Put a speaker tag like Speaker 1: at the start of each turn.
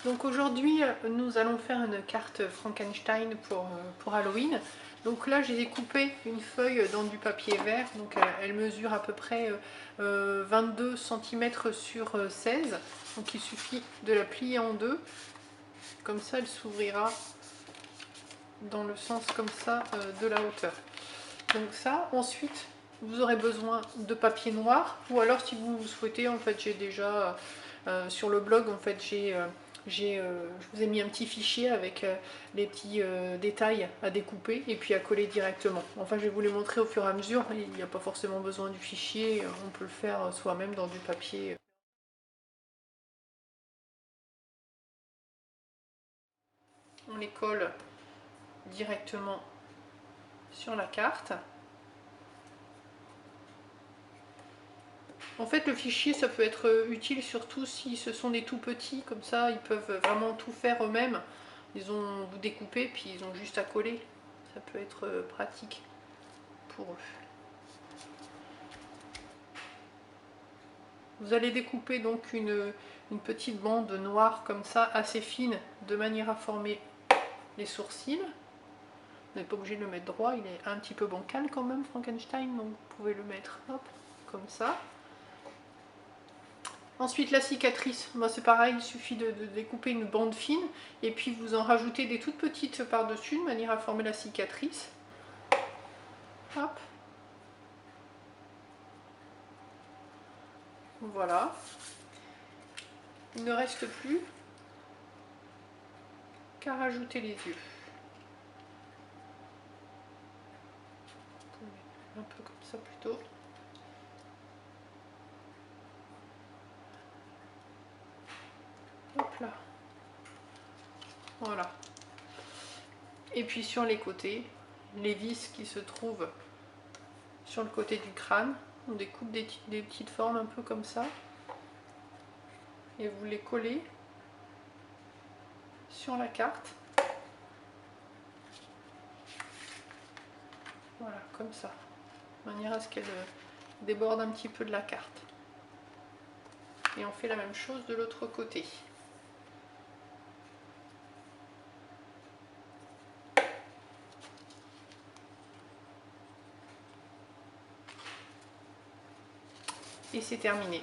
Speaker 1: Donc aujourd'hui, nous allons faire une carte Frankenstein pour Halloween. Donc là, j'ai découpé une feuille dans du papier vert. Donc elle mesure à peu près 22 cm sur 16. Donc il suffit de la plier en deux. Comme ça, elle s'ouvrira dans le sens comme ça de la hauteur. Donc ça, ensuite, vous aurez besoin de papier noir. Ou alors, si vous souhaitez, en fait, j'ai déjà sur le blog, en fait, je vous ai mis un petit fichier avec les petits détails à découper et puis à coller directement. Enfin, je vais vous les montrer au fur et à mesure. Il n'y a pas forcément besoin du fichier, on peut le faire soi-même dans du papier. On les colle directement sur la carte. En fait, le fichier, ça peut être utile surtout si ce sont des tout petits, comme ça, ils peuvent vraiment tout faire eux-mêmes. Vous découpez, puis ils ont juste à coller. Ça peut être pratique pour eux. Vous allez découper donc une petite bande noire comme ça, assez fine, de manière à former les sourcils. Vous n'êtes pas obligé de le mettre droit, il est un petit peu bancal quand même, Frankenstein, donc vous pouvez le mettre hop, comme ça. Ensuite, la cicatrice, moi c'est pareil, il suffit de découper une bande fine et puis vous en rajoutez des toutes petites par-dessus de manière à former la cicatrice. Hop. Voilà. Il ne reste plus qu'à rajouter les yeux. Un peu comme ça plutôt. Hop là. Voilà. Et puis sur les côtés, les vis qui se trouvent sur le côté du crâne, on découpe des petites formes un peu comme ça. Et vous les collez sur la carte. Voilà, comme ça. De manière à ce qu'elle déborde un petit peu de la carte. Et on fait la même chose de l'autre côté. Et c'est terminé.